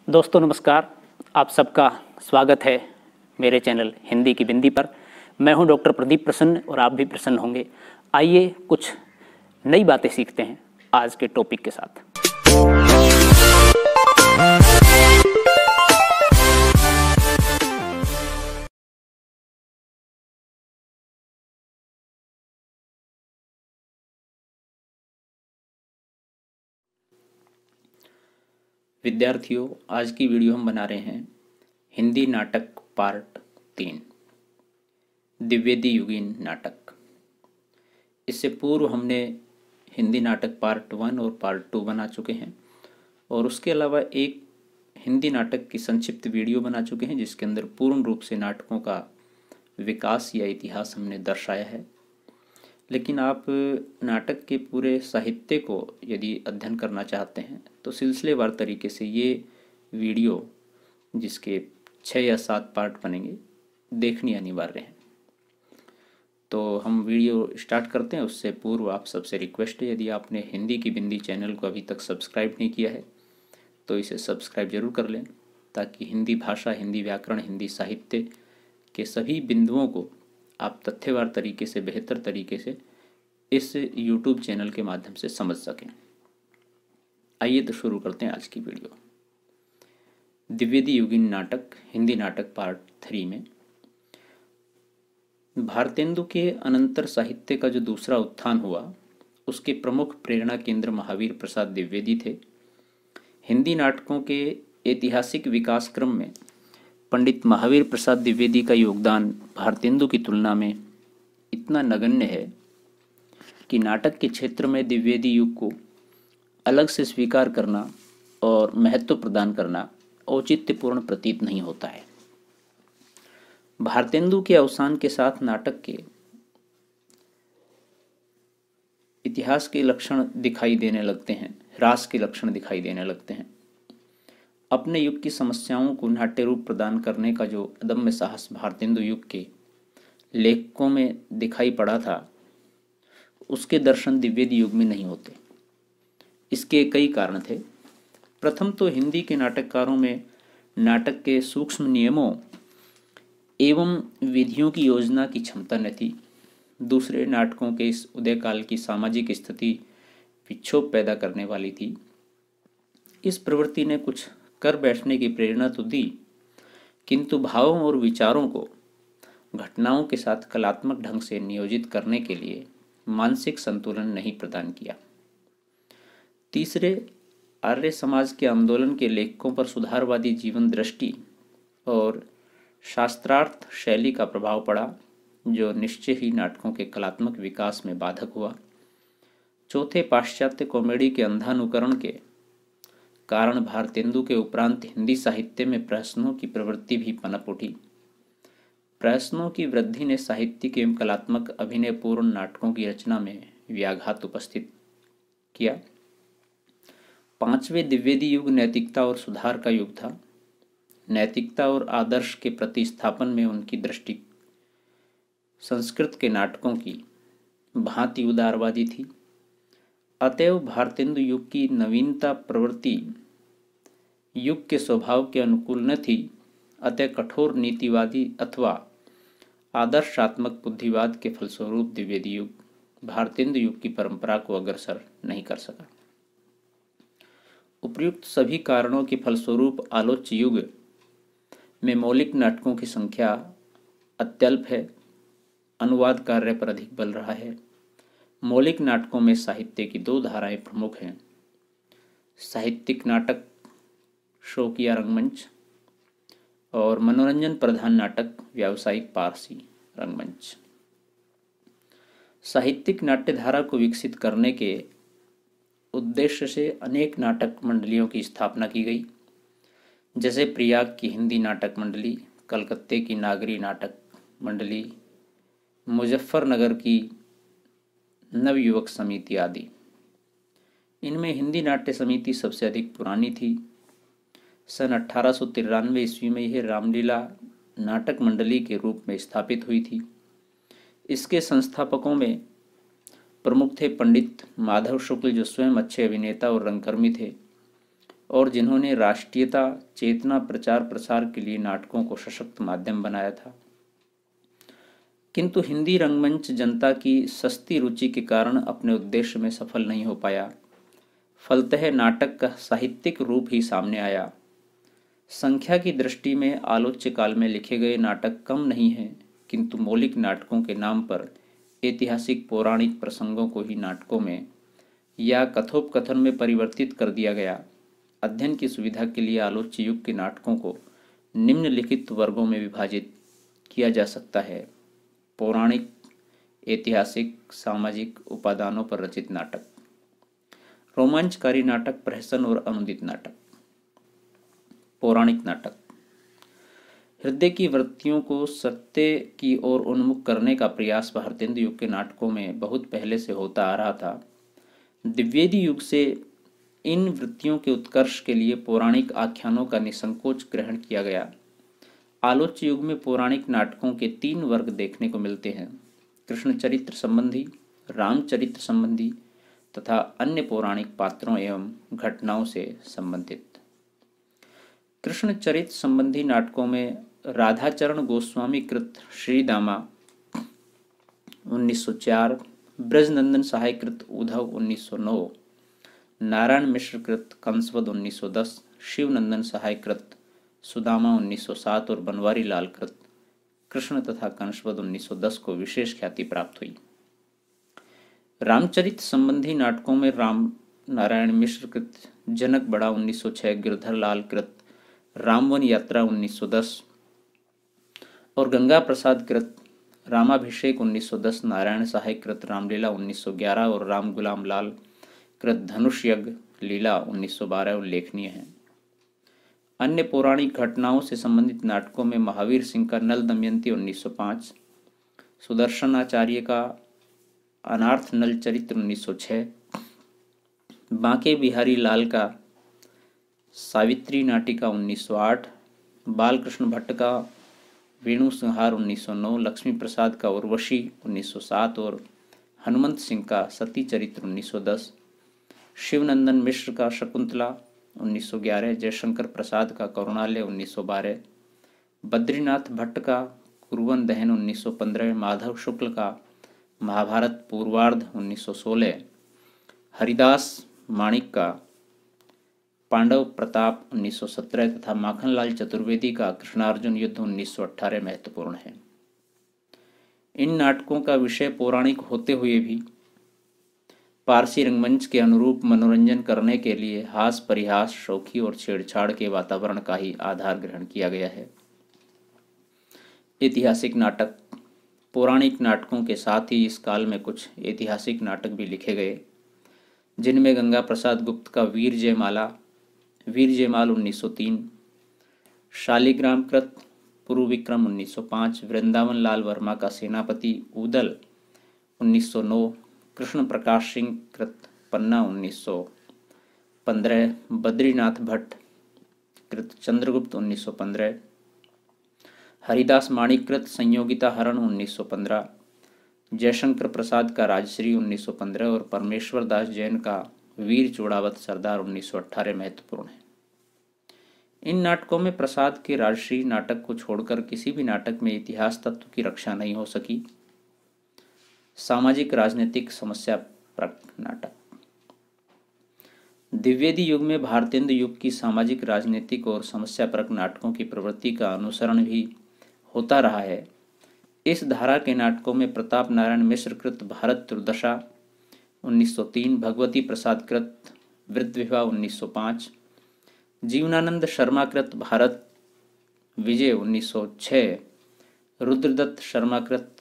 दोस्तों नमस्कार। आप सबका स्वागत है मेरे चैनल हिंदी की बिंदी पर। मैं हूं डॉक्टर प्रदीप प्रसन्न और आप भी प्रसन्न होंगे। आइए कुछ नई बातें सीखते हैं आज के टॉपिक के साथ। विद्यार्थियों, आज की वीडियो हम बना रहे हैं हिंदी नाटक पार्ट 3, द्विवेदी युगीन नाटक। इससे पूर्व हमने हिंदी नाटक पार्ट 1 और पार्ट 2 बना चुके हैं और उसके अलावा एक हिंदी नाटक की संक्षिप्त वीडियो बना चुके हैं जिसके अंदर पूर्ण रूप से नाटकों का विकास या इतिहास हमने दर्शाया है। लेकिन आप नाटक के पूरे साहित्य को यदि अध्ययन करना चाहते हैं तो सिलसिलेवार तरीके से ये वीडियो, जिसके 6 या 7 पार्ट बनेंगे, देखनी अनिवार्य है। तो हम वीडियो स्टार्ट करते हैं। उससे पूर्व आप सबसे रिक्वेस्ट है, यदि आपने हिंदी की बिंदी चैनल को अभी तक सब्सक्राइब नहीं किया है तो इसे सब्सक्राइब जरूर कर लें, ताकि हिंदी भाषा, हिंदी व्याकरण, हिंदी साहित्य के सभी बिंदुओं को आप तथ्यवार तरीके से, बेहतर तरीके से इस YouTube चैनल के माध्यम से समझ सकें। आइए तो शुरू करते हैं आज की वीडियो। द्विवेदी युगीन नाटक, हिंदी नाटक पार्ट 3 में भारतेंदु के अनंतर साहित्य का जो दूसरा उत्थान हुआ, उसके प्रमुख प्रेरणा केंद्र महावीर प्रसाद द्विवेदी थे। हिंदी नाटकों के ऐतिहासिक विकास क्रम में पंडित महावीर प्रसाद द्विवेदी का योगदान भारतेंदु की तुलना में इतना नगण्य है कि नाटक के क्षेत्र में द्विवेदी युग को अलग से स्वीकार करना और महत्व प्रदान करना औचित्यपूर्ण प्रतीत नहीं होता है। भारतेंदु के अवसान के साथ नाटक के इतिहास के लक्षण दिखाई देने लगते हैं, ह्रास के लक्षण दिखाई देने लगते हैं। अपने युग की समस्याओं को नाट्य रूप प्रदान करने का जो अदम्य साहस भारतेंदु युग के लेखकों में दिखाई पड़ा था, उसके दर्शन द्विवेदी युग में नहीं होते। इसके कई कारण थे। प्रथम तो हिंदी के नाटककारों में नाटक के सूक्ष्म नियमों एवं विधियों की योजना की क्षमता न थी। दूसरे, नाटकों के इस उदय काल की सामाजिक स्थिति विक्षोभ पैदा करने वाली थी। इस प्रवृत्ति ने कुछ कर बैठने की प्रेरणा तो दी, किंतु भावों और विचारों को घटनाओं के साथ कलात्मक ढंग से नियोजित करने के लिए मानसिक संतुलन नहीं प्रदान किया। तीसरे, आर्य समाज के आंदोलन के लेखकों पर सुधारवादी जीवन दृष्टि और शास्त्रार्थ शैली का प्रभाव पड़ा, जो निश्चय ही नाटकों के कलात्मक विकास में बाधक हुआ। चौथे, पाश्चात्य कॉमेडी के अंधानुकरण के कारण भारतेंदु के उपरांत हिंदी साहित्य में प्रहसनों की प्रवृत्ति भी पनप उठी। प्रहसनों की वृद्धि ने साहित्यिक एवं कलात्मक अभिनयपूर्ण नाटकों की रचना में व्याघात उपस्थित किया। पांचवें, द्विवेदी युग नैतिकता और सुधार का युग था। नैतिकता और आदर्श के प्रतिस्थापन में उनकी दृष्टि संस्कृत के नाटकों की भांति उदारवादी थी। अतएव भारतेंदु युग की नवीनता प्रवृत्ति युग के स्वभाव के अनुकूल न थी। अतः कठोर नीतिवादी अथवा आदर्शात्मक बुद्धिवाद के फलस्वरूप द्विवेदी युग भारतेंदु युग की परंपरा को अग्रसर नहीं कर सका। उपर्युक्त सभी कारणों के फलस्वरूप आलोच्य युग में मौलिक नाटकों की संख्या अत्यल्प है। अनुवाद कार्य पर अधिक बल रहा है। मौलिक नाटकों में साहित्य की 2 धाराएं प्रमुख हैं: साहित्यिक नाटक, शौकिया रंगमंच, और मनोरंजन प्रधान नाटक, व्यावसायिक पारसी रंगमंच। साहित्यिक नाट्यधारा को विकसित करने के उद्देश्य से अनेक नाटक मंडलियों की स्थापना की गई, जैसे प्रयाग की हिंदी नाटक मंडली, कलकत्ते की नागरी नाटक मंडली, मुजफ्फरनगर की नवयुवक समिति आदि। इनमें हिंदी नाट्य समिति सबसे अधिक पुरानी थी। सन 1893 ईस्वी में यह रामलीला नाटक मंडली के रूप में स्थापित हुई थी। इसके संस्थापकों में प्रमुख थे पंडित माधव शुक्ल, जो स्वयं अच्छे अभिनेता और रंगकर्मी थे। और जिन्होंने राष्ट्रीयता चेतना प्रचार प्रसार के लिए नाटकों को सशक्त माध्यम बनाया था। किंतु हिंदी रंगमंच जनता की सस्ती रुचि के कारण अपने उद्देश्य में सफल नहीं हो पाया। फलतः नाटक का साहित्यिक रूप ही सामने आया। संख्या की दृष्टि में आलोच्य काल में लिखे गए नाटक कम नहीं हैं, किंतु मौलिक नाटकों के नाम पर ऐतिहासिक पौराणिक प्रसंगों को ही नाटकों में या कथोपकथन में परिवर्तित कर दिया गया। अध्ययन की सुविधा के लिए आलोच्य युग के नाटकों को निम्नलिखित वर्गों में विभाजित किया जा सकता है: पौराणिक, ऐतिहासिक, सामाजिक उपादानों पर रचित नाटक, रोमांचकारी नाटक, प्रहसन और अनुदित नाटक। पौराणिक नाटक हृदय की वृत्तियों को सत्य की ओर उन्मुख करने का प्रयास भारतेंदु युग के नाटकों में बहुत पहले से होता आ रहा था। द्विवेदी युग से इन वृत्तियों के उत्कर्ष के लिए पौराणिक आख्यानों का निसंकोच ग्रहण किया गया। आलोच्य युग में पौराणिक नाटकों के 3 वर्ग देखने को मिलते हैं: कृष्ण चरित्र संबंधी, रामचरित्र संबंधी तथा अन्य पौराणिक पात्रों एवं घटनाओं से संबंधित। कृष्ण चरित्र संबंधी नाटकों में राधाचरण गोस्वामी कृत श्रीदामा 1904, ब्रजनंदन सहाय कृत उद्धव 1909, नारायण मिश्र कृत कंसवद 1910, शिवनंदन सहाय कृत सुदामा 1907 और बनवारी लाल कृत कृष्ण तथा कंसवद 1910 को विशेष ख्याति प्राप्त हुई। रामचरित संबंधी नाटकों में राम नारायण मिश्र कृत जनक बड़ा 1906, गिरधर लाल कृत रामवन यात्रा 1910 और गंगा प्रसाद कृत रामाभिषेक 1910, नारायण सहाय कृत रामलीला 1911 और राम गुलाम लाल कृत धनुष यज्ञ लीला 1912 उल्लेखनीय हैं। अन्य पौराणिक घटनाओं से संबंधित नाटकों में महावीर सिंह का नल दमयंती 1905, सुदर्शनाचार्य का अनार्थ नल चरित्र 1906, बांके बिहारी लाल का सावित्री नाटिका 1908, बालकृष्ण भट्ट का वेणु संहार 1909, लक्ष्मी प्रसाद का उर्वशी 1907 और हनुमंत सिंह का सती चरित्र 1910, शिवनंदन मिश्र का शकुंतला 1911, जयशंकर प्रसाद का करुणालय 1912, बद्रीनाथ भट्ट का कुरुवन दहन 1915, माधव शुक्ल का महाभारत पूर्वार्ध 1916, हरिदास माणिक का पांडव प्रताप 1917 तथा माखनलाल चतुर्वेदी का कृष्णार्जुन युद्ध 1918 महत्वपूर्ण है। इन नाटकों का विषय पौराणिक होते हुए भी पारसी रंगमंच के अनुरूप मनोरंजन करने के लिए हास परिहास, शौखी और छेड़छाड़ के वातावरण का ही आधार ग्रहण किया गया है। ऐतिहासिक नाटक पौराणिक नाटकों के साथ ही इस काल में कुछ ऐतिहासिक नाटक भी लिखे गए, जिनमें गंगा प्रसाद गुप्त का वीर जयमाल 1903, शालिग्राम कृत पुरु विक्रम 1905, वृंदावन लाल वर्मा का सेनापति ऊदल 1909, कृष्ण प्रकाश सिंह कृत पन्ना 1915, बद्रीनाथ भट्ट कृत चंद्रगुप्त 1915, हरिदास माणिक कृत संयोगिता हरण 1915, जयशंकर प्रसाद का राजश्री 1915 और परमेश्वर दास जैन का वीर चोड़ावत सरदार 1918 महत्वपूर्ण है। इन नाटकों में प्रसाद के राजश्री नाटक को छोड़कर किसी भी नाटक में इतिहास तत्व की रक्षा नहीं हो सकी। सामाजिक राजनीतिक समस्या परक नाटक द्विवेदी युग में भारतेंदु युग की सामाजिक राजनीतिक और समस्या परक नाटकों की प्रवृत्ति का अनुसरण भी होता रहा है। इस धारा के नाटकों में प्रताप नारायण मिश्र कृत भारत दुर्दशा 1903, भगवती प्रसाद कृत वृद्ध विवाह 1905, जीवनानंद शर्मा कृत भारत विजय 1906, रुद्रदत्त शर्मा कृत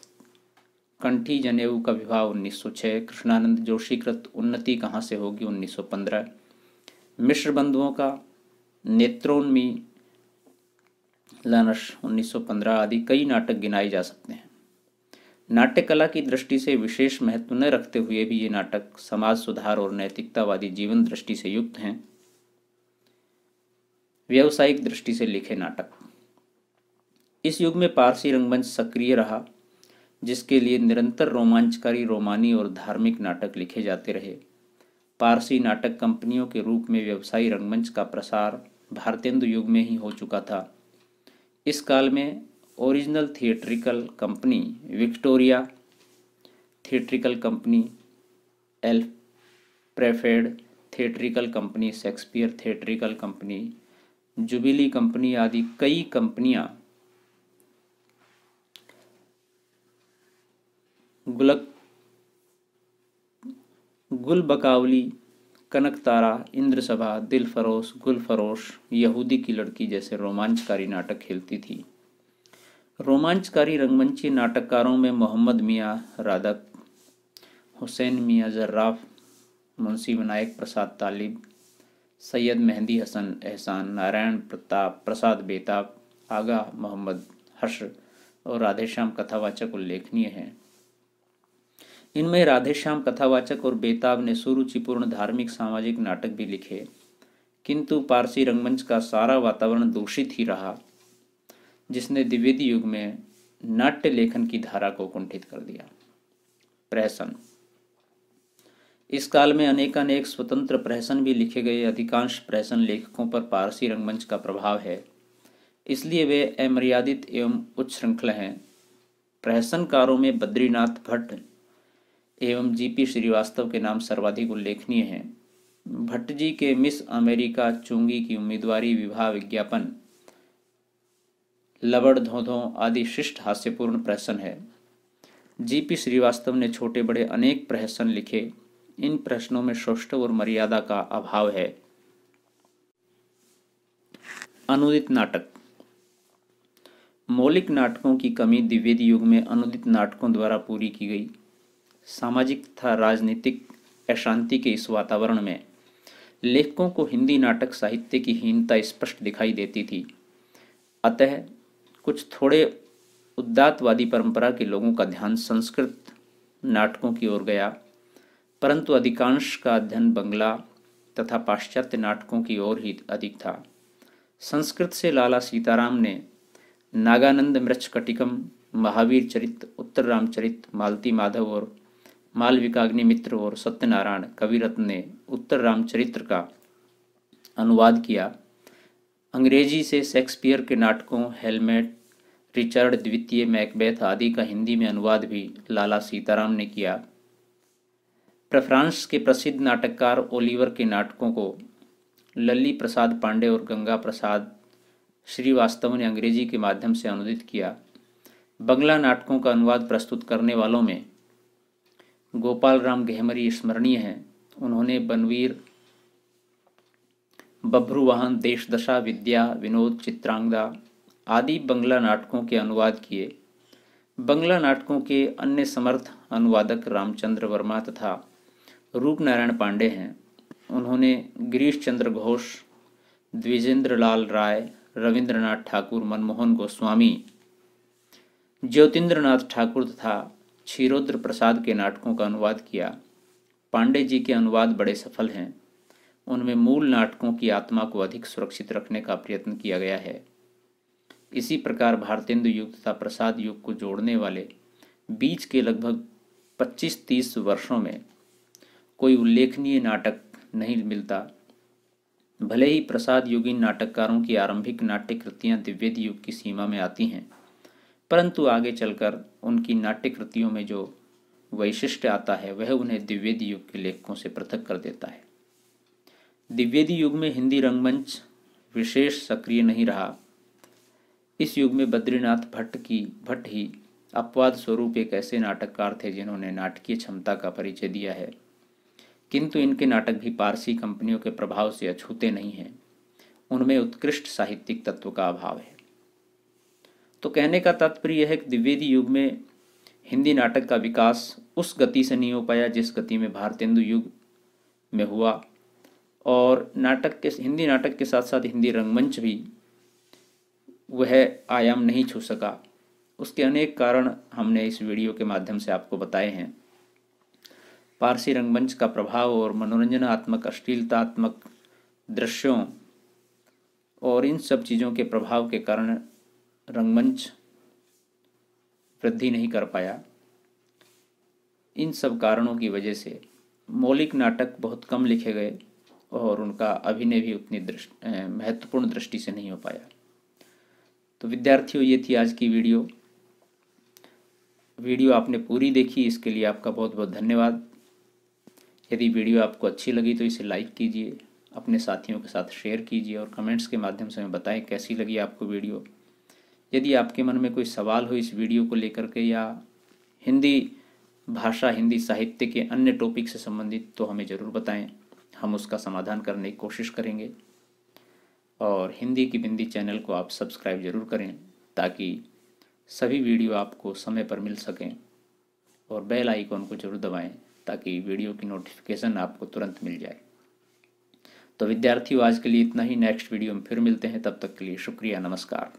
कंठी जनेऊ का विवाह 1906, कृष्णानंद जोशी कृत उन्नति कहाँ से होगी 1915, मिश्र बंधुओं का नेत्रोन्मी लानश 1915 आदि कई नाटक गिनाए जा सकते हैं। नाट्य कला की दृष्टि से विशेष महत्व न रखते हुए भी ये नाटक समाज सुधार और नैतिकतावादी जीवन दृष्टि से युक्त हैं। व्यावसायिक दृष्टि से लिखे नाटक इस युग में पारसी रंगमंच सक्रिय रहा, जिसके लिए निरंतर रोमांचकारी, रोमानी और धार्मिक नाटक लिखे जाते रहे। पारसी नाटक कंपनियों के रूप में व्यवसायी रंगमंच का प्रसार भारतेंदु युग में ही हो चुका था। इस काल में original theatrical company Victoria theatrical company, Alfred theatrical company, Shakespeare theatrical company, jubilee company आदि कई कंपनियां गुल बकावली, कनकतारा, इंद्रसभा, दिलफरोश, गुलफरोश, यहूदी की लड़की जैसे रोमांचकारी नाटक खेलती थी। रोमांचकारी रंगमंची नाटककारों में मोहम्मद मियाँ रादक, हुसैन मियाँ जर्राफ, मुंशी विनायक प्रसाद तालिब, सैयद मेहंदी हसन एहसान, नारायण प्रताप प्रसाद बेताब, आगा मोहम्मद हश्र और राधेश्याम कथावाचक उल्लेखनीय हैं। इनमें राधेश्याम कथावाचक और बेताब ने सुरुचिपूर्ण धार्मिक सामाजिक नाटक भी लिखे, किंतु पारसी रंगमंच का सारा वातावरण दूषित ही रहा, जिसने द्विवेदी युग में नाट्य लेखन की धारा को कुंठित कर दिया। प्रहसन। इस काल में अनेकानेक स्वतंत्र प्रहसन भी लिखे गए। अधिकांश प्रहसन लेखकों पर पारसी रंगमंच का प्रभाव है, इसलिए वे अमर्यादित एवं उच्च श्रृंखला हैं। प्रहसनकारों में बद्रीनाथ भट्ट एवं जीपी श्रीवास्तव के नाम सर्वाधिक उल्लेखनीय हैं। भट्ट जी के मिस अमेरिका चुंगी की उम्मीदवारी, विवाह विज्ञापन, लबड़ धोधों आदि शिष्ट हास्यपूर्ण प्रहसन है। जीपी श्रीवास्तव ने छोटे बड़े अनेक प्रहसन लिखे। इन प्रश्नों में सौष्ठव और मर्यादा का अभाव है। अनुदित नाटक। मौलिक नाटकों की कमी द्विवेदी युग में अनुदित नाटकों द्वारा पूरी की गई। सामाजिक तथा राजनीतिक अशांति के इस वातावरण में लेखकों को हिंदी नाटक साहित्य की हीनता स्पष्ट दिखाई देती थी। अतः कुछ थोड़े उदात्तवादी परंपरा के लोगों का ध्यान संस्कृत नाटकों की ओर गया, परंतु अधिकांश का अध्ययन बंगला तथा पाश्चात्य नाटकों की ओर ही अधिक था। संस्कृत से लाला सीताराम ने नागानंद मृच्छकटिकम, महावीर चरित, उत्तर रामचरित, मालती माधव और मालविकाग्निमित्र और सत्यनारायण कविरत्न ने उत्तर रामचरित्र का अनुवाद किया। अंग्रेजी से शेक्सपियर के नाटकों हेलमेट, रिचर्ड द्वितीय, मैकबेथ आदि का हिंदी में अनुवाद भी लाला सीताराम ने किया। फ्रांस के प्रसिद्ध नाटककार ओलिवर के नाटकों को लल्ली प्रसाद पांडे और गंगा प्रसाद श्रीवास्तव ने अंग्रेजी के माध्यम से अनुदित किया। बंगला नाटकों का अनुवाद प्रस्तुत करने वालों में गोपाल राम गहमरी स्मरणीय हैं। उन्होंने बनवीर, बभ्रुवाहन, देशदशा, विद्या, विनोद, चित्रांगदा आदि बंगला नाटकों के अनुवाद किए। बंगला नाटकों के अन्य समर्थ अनुवादक रामचंद्र वर्मा तथा रूपनारायण पांडे हैं। उन्होंने गिरीश चंद्र घोष, द्विजेंद्र लाल राय, रविंद्रनाथ ठाकुर, मनमोहन गोस्वामी, ज्योतिन्द्रनाथ ठाकुर तथा क्षीरोद्र प्रसाद के नाटकों का अनुवाद किया। पांडे जी के अनुवाद बड़े सफल हैं। उनमें मूल नाटकों की आत्मा को अधिक सुरक्षित रखने का प्रयत्न किया गया है। इसी प्रकार भारतेंदु युग तथा प्रसाद युग को जोड़ने वाले बीच के लगभग 25-30 वर्षों में कोई उल्लेखनीय नाटक नहीं मिलता। भले ही प्रसाद युगीन नाटककारों की आरंभिक नाट्य कृतियां द्विवेदी युग की सीमा में आती हैं, परंतु आगे चलकर उनकी नाट्य कृतियों में जो वैशिष्ट्य आता है वह उन्हें द्विवेदी युग के लेखकों से पृथक कर देता है। द्विवेदी युग में हिंदी रंगमंच विशेष सक्रिय नहीं रहा। इस युग में बद्रीनाथ भट्ट ही अपवाद स्वरूप एक ऐसे नाटककार थे जिन्होंने नाटकीय क्षमता का परिचय दिया है, किंतु इनके नाटक भी पारसी कंपनियों के प्रभाव से अछूते नहीं हैं। उनमें उत्कृष्ट साहित्यिक तत्व का अभाव है। तो कहने का तात्पर्य यह है कि द्विवेदी युग में हिंदी नाटक का विकास उस गति से नहीं हो पाया जिस गति में भारतेंदु युग में हुआ, और हिंदी नाटक के साथ साथ हिंदी रंगमंच भी वह आयाम नहीं छू सका। उसके अनेक कारण हमने इस वीडियो के माध्यम से आपको बताए हैं। पारसी रंगमंच का प्रभाव और मनोरंजनात्मक, अश्लीलतात्मक दृश्यों और इन सब चीज़ों के प्रभाव के कारण रंगमंच वृद्धि नहीं कर पाया। इन सब कारणों की वजह से मौलिक नाटक बहुत कम लिखे गए और उनका अभिनय भी उतनी महत्वपूर्ण दृष्टि से नहीं हो पाया। तो विद्यार्थियों, ये थी आज की वीडियो। वीडियो आपने पूरी देखी, इसके लिए आपका बहुत बहुत धन्यवाद। यदि वीडियो आपको अच्छी लगी तो इसे लाइक कीजिए, अपने साथियों के साथ शेयर कीजिए और कमेंट्स के माध्यम से हमें बताएं कैसी लगी आपको वीडियो। यदि आपके मन में कोई सवाल हो इस वीडियो को लेकर के या हिंदी भाषा, हिंदी साहित्य के अन्य टॉपिक से संबंधित, तो हमें ज़रूर बताएं, हम उसका समाधान करने की कोशिश करेंगे। और हिंदी की बिंदी चैनल को आप सब्सक्राइब ज़रूर करें ताकि सभी वीडियो आपको समय पर मिल सकें, और बेल आइकॉन को जरूर दबाएं ताकि वीडियो की नोटिफिकेशन आपको तुरंत मिल जाए। तो विद्यार्थियों, आज के लिए इतना ही। नेक्स्ट वीडियो में फिर मिलते हैं, तब तक के लिए शुक्रिया, नमस्कार।